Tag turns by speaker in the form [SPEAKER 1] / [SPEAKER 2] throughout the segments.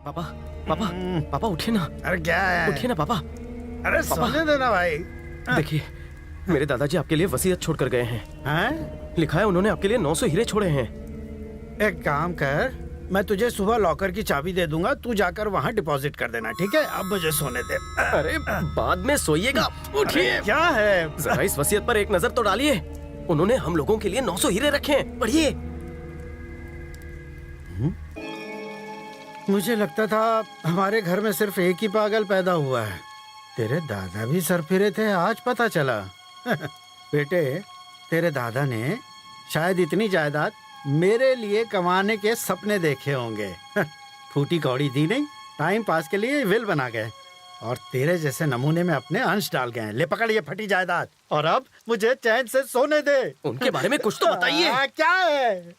[SPEAKER 1] पापा पापा पापा उठिए ना।
[SPEAKER 2] अरे क्या है?
[SPEAKER 1] उठिए ना पापा।
[SPEAKER 2] अरे सोने देना भाई।
[SPEAKER 1] देखिए मेरे दादाजी आपके लिए वसीयत छोड़ कर गए हैं।
[SPEAKER 2] हैं?
[SPEAKER 1] लिखा है उन्होंने आपके लिए 900 हीरे छोड़े हैं।
[SPEAKER 2] एक काम कर, मैं तुझे सुबह लॉकर की चाबी दे दूंगा, तू जाकर वहाँ डिपॉजिट कर देना, ठीक है? अब मुझे सोने दे।
[SPEAKER 1] अरे बाद में सोइएगा। उठिए।
[SPEAKER 2] क्या है?
[SPEAKER 1] जरा इस वसीयत पर एक नजर तो डालिए। उन्होंने हम लोगों के लिए 900 हीरे रखे हैं, पढ़िए।
[SPEAKER 2] मुझे लगता था हमारे घर में सिर्फ एक ही पागल पैदा हुआ है। तेरे दादा भी सरफिरे थे, आज पता चला। बेटे, तेरे दादा ने शायद इतनी जायदाद मेरे लिए कमाने के सपने देखे होंगे। फूटी कौड़ी दी नहीं, टाइम पास के लिए विल बना गए और तेरे जैसे नमूने में अपने अंश डाल गए। ले पकड़ ये फटी जायदाद और अब मुझे चैन से सोने दे।
[SPEAKER 1] उनके बारे में कुछ तो बताइए।
[SPEAKER 2] क्या है?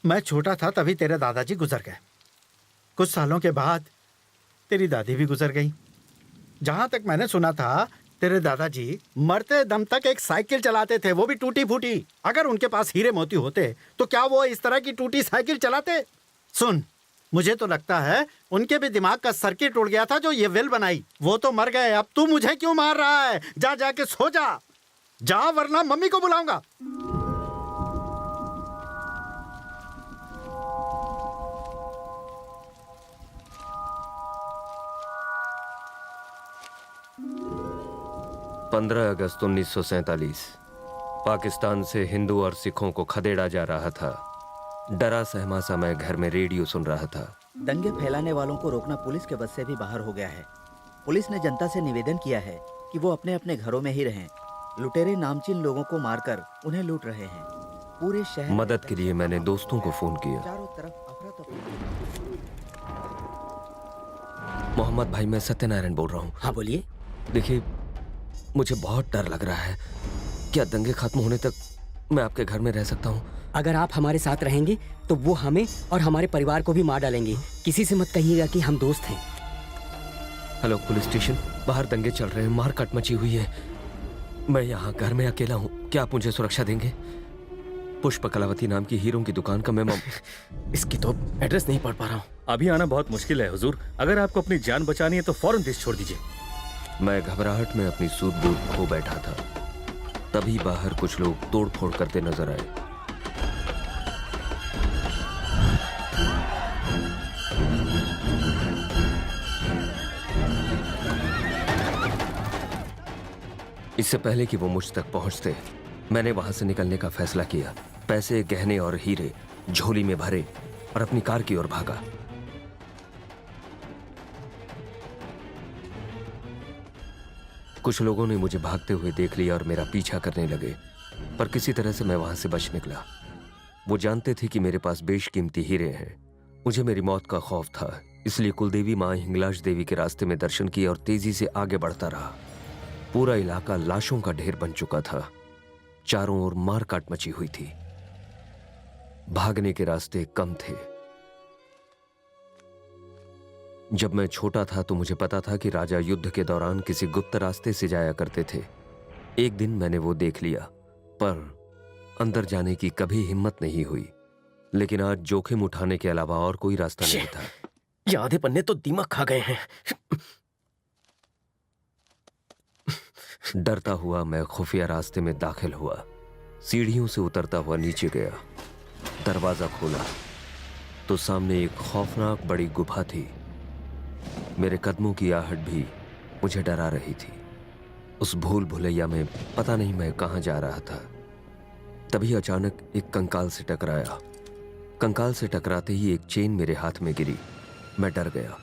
[SPEAKER 2] मैं छोटा था तभी तेरे दादाजी गुजर गए। कुछ सालों के बाद तेरी दादी भी गुजर गई। जहां तक मैंने सुना था तेरे दादाजी मरते दम तक एक साइकिल चलाते थे, वो भी टूटी फूटी। अगर उनके पास हीरे मोती होते तो क्या वो इस तरह की टूटी साइकिल चलाते? सुन, मुझे तो लगता है उनके भी दिमाग का सर्किट उड़ गया था जो ये विल बनाई। वो तो मर गए, अब तू मुझे क्यों मार रहा है? जा जाके सो जा वरना मम्मी को बुलाऊंगा।
[SPEAKER 3] अगस्त 1947 पाकिस्तान से हिंदू और सिखों को खदेड़ा जा रहा था। डरा सहमा सा मैं घर में रेडियो सुन रहा था।
[SPEAKER 4] दंगे फैलाने वालों को रोकना पुलिस के बस से भी बाहर हो गया है। पुलिस ने जनता से निवेदन किया है कि वो अपने अपने घरों में ही रहें। लुटेरे नामचीन लोगों को मारकर उन्हें लूट रहे हैं। पूरे शहर
[SPEAKER 3] मदद के लिए मैंने दोस्तों को फोन किया।
[SPEAKER 4] चारों तरफ अफरा-तफरी।
[SPEAKER 3] मोहम्मद भाई, मैं सत्यनारायण बोल रहा हूँ।
[SPEAKER 5] हाँ बोलिए।
[SPEAKER 3] देखिए, मुझे बहुत डर लग रहा है। क्या दंगे खत्म होने तक मैं आपके घर में रह सकता हूँ?
[SPEAKER 5] अगर आप हमारे साथ रहेंगे तो वो हमें और हमारे परिवार को भी मार डालेंगे। किसी से मत कहिएगा कि हम दोस्त हैं।
[SPEAKER 3] हेलो पुलिस स्टेशन, बाहर दंगे चल रहे हैं, मारकाट मची हुई है। मैं यहाँ घर में अकेला हूँ, क्या आप मुझे सुरक्षा देंगे? पुष्प कलावती नाम की हीरों की दुकान का मैं
[SPEAKER 1] इसकी तो एड्रेस नहीं पढ़ पा रहा हूँ।
[SPEAKER 6] अभी आना बहुत मुश्किल है हुजूर। अगर आपको अपनी जान बचानी है तो फौरन देश छोड़ दीजिए।
[SPEAKER 3] मैं घबराहट में अपनी सूझबूझ खो बैठा था। तभी बाहर कुछ लोग तोड़फोड़ करते नजर आए। इससे पहले कि वो मुझ तक पहुंचते, मैंने वहां से निकलने का फैसला किया। पैसे, गहने और हीरे झोली में भरे और अपनी कार की ओर भागा। कुछ लोगों ने मुझे भागते हुए देख लिया और मेरा पीछा करने लगे, पर किसी तरह से मैं वहां से बच निकला। वो जानते थे कि मेरे पास बेशकीमती हीरे हैं। मुझे मेरी मौत का खौफ था, इसलिए कुलदेवी मां हिंगलाज देवी के रास्ते में दर्शन किए और तेजी से आगे बढ़ता रहा। पूरा इलाका लाशों का ढेर बन चुका था। चारों ओर मारकाट मची हुई थी। भागने के रास्ते कम थे। जब मैं छोटा था तो मुझे पता था कि राजा युद्ध के दौरान किसी गुप्त रास्ते से जाया करते थे। एक दिन मैंने वो देख लिया, पर अंदर जाने की कभी हिम्मत नहीं हुई। लेकिन आज जोखिम उठाने के अलावा और कोई रास्ता नहीं था।
[SPEAKER 1] ये आधे पन्ने तो दीमक खा गए हैं।
[SPEAKER 3] डरता हुआ मैं खुफिया रास्ते में दाखिल हुआ। सीढ़ियों से उतरता हुआ नीचे गया। दरवाजा खोला तो सामने एक खौफनाक बड़ी गुफा थी। मेरे कदमों की आहट भी मुझे डरा रही थी। उस भूल भुलैया में पता नहीं मैं कहां जा रहा था। तभी अचानक एक कंकाल से टकराया। कंकाल से टकराते ही एक चेन मेरे हाथ में गिरी। मैं डर गया।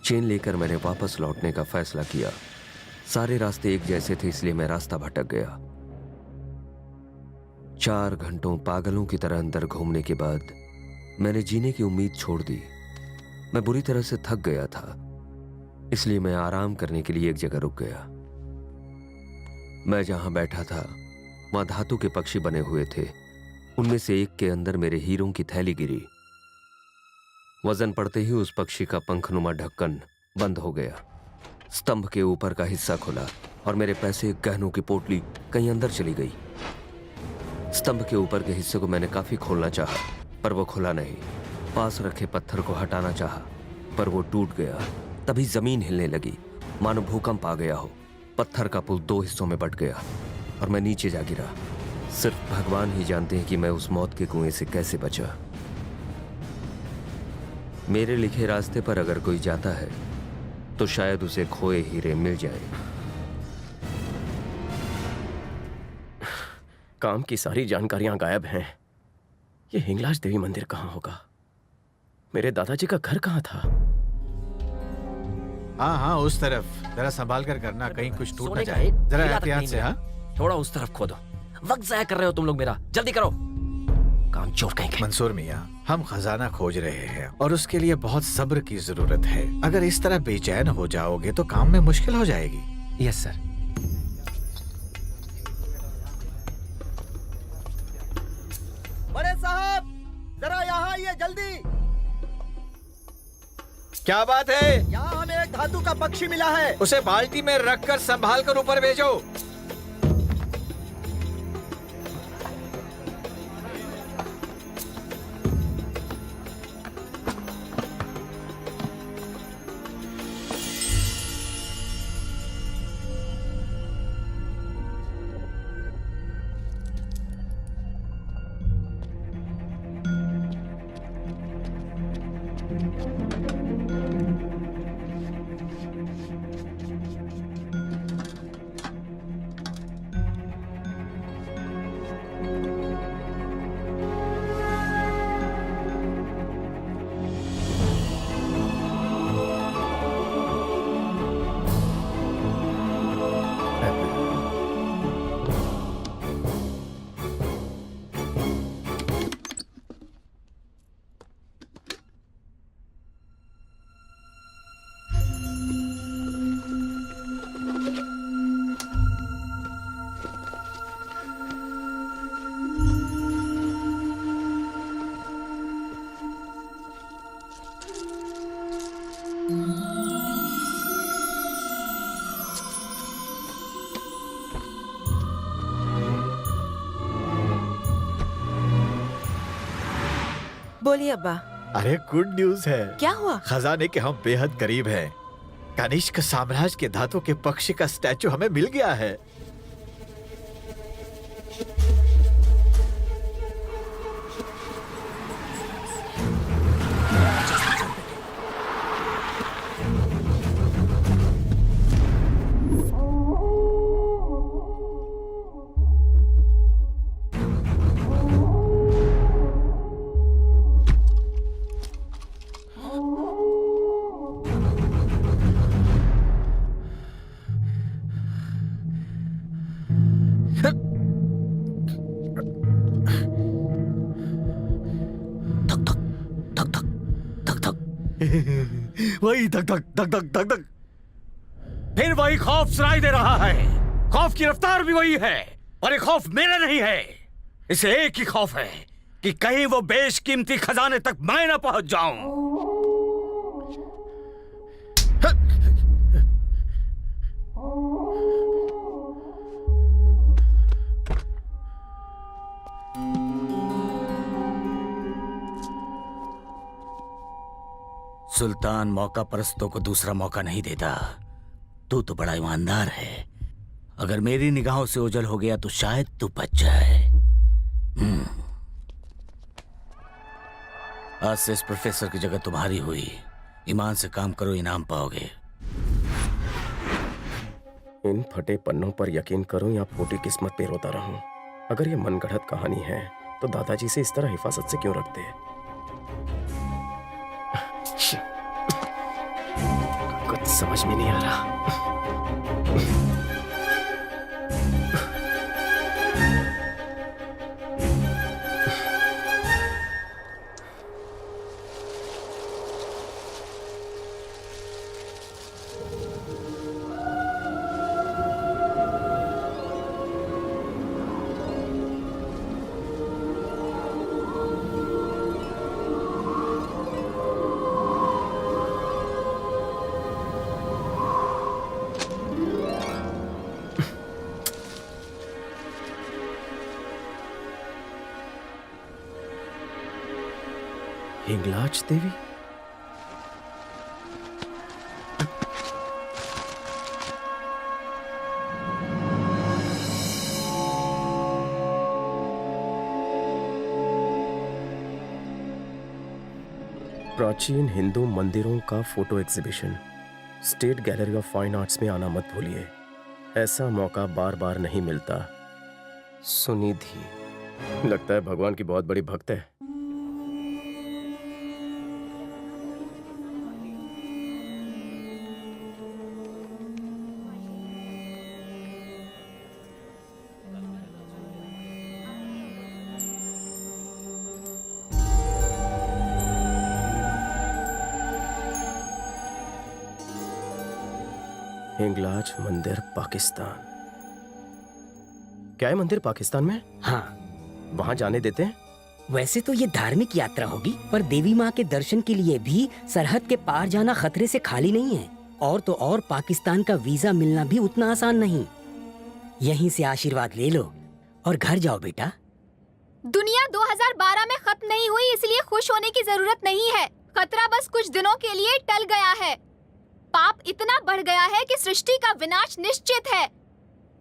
[SPEAKER 3] चेन लेकर मैंने वापस लौटने का फैसला किया। सारे रास्ते एक जैसे थे, इसलिए मैं रास्ता भटक गया। 4 घंटों पागलों की तरह अंदर घूमने के बाद मैंने जीने की उम्मीद छोड़ दी। मैं बुरी तरह से थक गया था, इसलिए मैं आराम करने के लिए एक जगह रुक गया। मैं जहां बैठा था वहां धातु के पक्षी बने हुए थे। उनमें से एक के अंदर मेरे हीरों की थैली गिरी। वजन पड़ते ही उस पक्षी का पंखनुमा ढक्कन बंद हो गया। स्तंभ के ऊपर का हिस्सा खुला और मेरे पैसे, गहनों की पोटली कहीं अंदर चली गई। स्तंभ के ऊपर के हिस्से को मैंने काफी खोलना चाहा, पर वो खुला नहीं। पास रखे पत्थर को हटाना चाहा, पर वो टूट गया। तभी जमीन हिलने लगी, मानो भूकंप आ गया हो। पत्थर का पुल 2 हिस्सों में बट गया और मैं नीचे जा गिरा। सिर्फ भगवान ही जानते हैं कि मैं उस मौत के कुएं से कैसे बचा। मेरे लिखे रास्ते पर अगर कोई जाता है तो शायद उसे खोए हीरे मिल जाए।
[SPEAKER 1] काम की सारी जानकारियां गायब हैं। ये हिंगलाज देवी मंदिर कहाँ होगा? मेरे दादाजी का घर कहाँ था?
[SPEAKER 2] हाँ हाँ, उस तरफ। जरा संभाल कर करना, कहीं कुछ टूट ना
[SPEAKER 1] सोने का
[SPEAKER 2] जाए।
[SPEAKER 1] एक
[SPEAKER 2] जरा
[SPEAKER 1] हीरा तक
[SPEAKER 2] एहतियात
[SPEAKER 1] नहीं
[SPEAKER 2] से।
[SPEAKER 1] मिला।
[SPEAKER 2] हाँ,
[SPEAKER 1] थोड़ा उस तरफ खोदो। वक्त जाया कर रहे हो तुम लोग मेरा, जल्दी करो। काम चोर कहीं।
[SPEAKER 2] मंसूर मियाँ, हम खजाना खोज रहे हैं और उसके लिए बहुत सब्र की जरूरत है। अगर इस तरह बेचैन हो जाओगे तो काम में मुश्किल हो जाएगी।
[SPEAKER 1] Yes sir.
[SPEAKER 4] बड़े साहब, जरा यहाँ आइए जल्दी।
[SPEAKER 2] क्या बात है?
[SPEAKER 4] यहाँ हमें एक धातु का पक्षी मिला है।
[SPEAKER 2] उसे बाल्टी में रखकर संभाल कर ऊपर भेजो।
[SPEAKER 7] बोलिए अब्बा।
[SPEAKER 2] अरे गुड न्यूज है।
[SPEAKER 7] क्या हुआ?
[SPEAKER 2] खजाने के हम बेहद करीब हैं। कनिष्क साम्राज्य के धातु के पक्षी का स्टैचू हमें मिल गया है।
[SPEAKER 8] वही धक धक धक धक धक धक, फिर वही खौफ सुनाई दे रहा है। खौफ की रफ्तार भी वही है, और ये खौफ मेरा नहीं है। इसे एक ही खौफ है कि कहीं वो बेशकीमती खजाने तक मैं ना पहुंच जाऊं। सुल्तान मौका परस्तों को दूसरा मौका नहीं देता। तू तो बड़ा ईमानदार है। अगर मेरी निगाहों से ओझल हो गया तो शायद तू बच जाए। आज से इस प्रोफेसर की जगह तुम्हारी हुई। ईमान से काम करो, इनाम पाओगे।
[SPEAKER 1] इन फटे पन्नों पर यकीन करूं या फूटी किस्मत पे रोता रहूं। अगर ये मनगढ़ंत कहानी है तो दादाजी से इस तरह हिफाजत से क्यों रखते हैं? कुछ समझ में नहीं आ रहा। हिंगलाज देवी? प्राचीन हिंदू मंदिरों का photo exhibition state gallery of fine arts में आना मत भूलिए। ऐसा मौका बार बार नहीं मिलता। सुनिधि लगता है भगवान की बहुत बड़ी भक्त है। हिंगलाज मंदिर पाकिस्तान। क्या है मंदिर पाकिस्तान में?
[SPEAKER 5] हाँ,
[SPEAKER 1] वहां जाने देते हैं?
[SPEAKER 5] वैसे तो ये धार्मिक यात्रा होगी, पर देवी माँ के दर्शन के लिए भी सरहद के पार जाना खतरे से खाली नहीं है। और तो और पाकिस्तान का वीजा मिलना भी उतना आसान नहीं। यहीं से आशीर्वाद ले लो और घर जाओ बेटा।
[SPEAKER 9] दुनिया 2012 में खत्म नहीं हुई, इसलिए खुश होने की जरूरत नहीं है। खतरा बस कुछ दिनों के लिए टल गया है। पाप इतना बढ़ गया है कि सृष्टि का विनाश निश्चित है।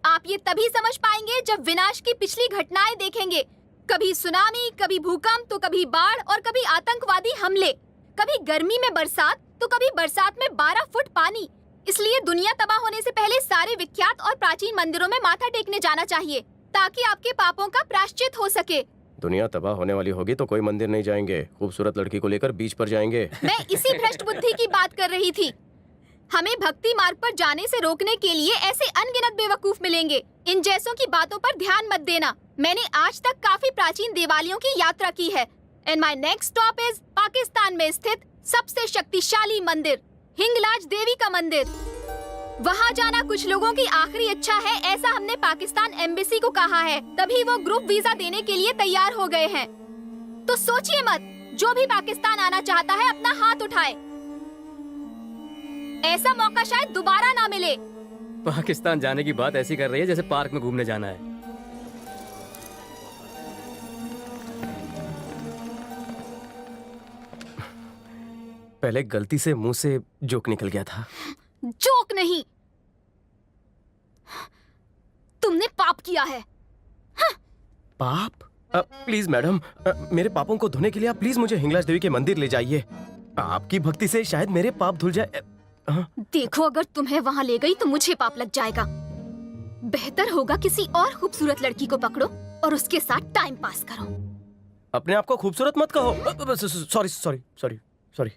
[SPEAKER 9] आप ये तभी समझ पाएंगे जब विनाश की पिछली घटनाएं देखेंगे। कभी सुनामी, कभी भूकंप, तो कभी बाढ़ और कभी आतंकवादी हमले। कभी गर्मी में बरसात तो कभी बरसात में 12 फुट पानी। इसलिए दुनिया तबाह होने से पहले सारे विख्यात और प्राचीन मंदिरों में माथा टेकने जाना चाहिए, ताकि आपके पापों का प्रायश्चित हो सके।
[SPEAKER 1] दुनिया तबाह होने वाली होगी तो कोई मंदिर नहीं जाएंगे, खूबसूरत लड़की को लेकर बीच पर जाएंगे।
[SPEAKER 9] मैं इसी भ्रष्ट बुद्धि की बात कर रही थी। हमें भक्ति मार्ग पर जाने से रोकने के लिए ऐसे अनगिनत बेवकूफ मिलेंगे। इन जैसों की बातों पर ध्यान मत देना। मैंने आज तक काफी प्राचीन देवालयों की यात्रा की है। And my next stop is Pakistan में स्थित सबसे शक्तिशाली मंदिर, हिंगलाज देवी का मंदिर। वहाँ जाना कुछ लोगों की आखिरी इच्छा है, ऐसा हमने पाकिस्तान एम्बेसी को कहा है। तभी वो ग्रुप वीजा देने के लिए तैयार हो गए हैं। तो सोचिए मत, जो भी पाकिस्तान आना चाहता है अपना हाथ उठाए। ऐसा मौका शायद दोबारा ना मिले।
[SPEAKER 6] पाकिस्तान जाने की बात ऐसी कर रही है जैसे पार्क में घूमने जाना है।
[SPEAKER 1] पहले गलती से मुंह से जोक निकल गया था।
[SPEAKER 9] जोक नहीं, तुमने पाप किया है।
[SPEAKER 1] पाप? प्लीज मैडम, मेरे पापों को धोने के लिए आप प्लीज मुझे हिंगलाज देवी के मंदिर ले जाइए। आपकी भक्ति से शायद मेरे पाप धुल जाए।
[SPEAKER 9] देखो, अगर तुम्हें वहाँ ले गई तो मुझे पाप लग जाएगा। बेहतर होगा किसी और खूबसूरत लड़की को पकड़ो और उसके साथ टाइम पास करो।
[SPEAKER 1] अपने आप को खूबसूरत मत कहो। Sorry sorry sorry sorry.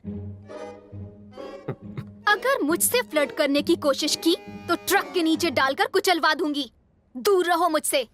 [SPEAKER 9] अगर मुझसे फ्लर्ट करने की कोशिश की तो ट्रक के नीचे डालकर कुचलवा दूंगी। दूर रहो मुझसे।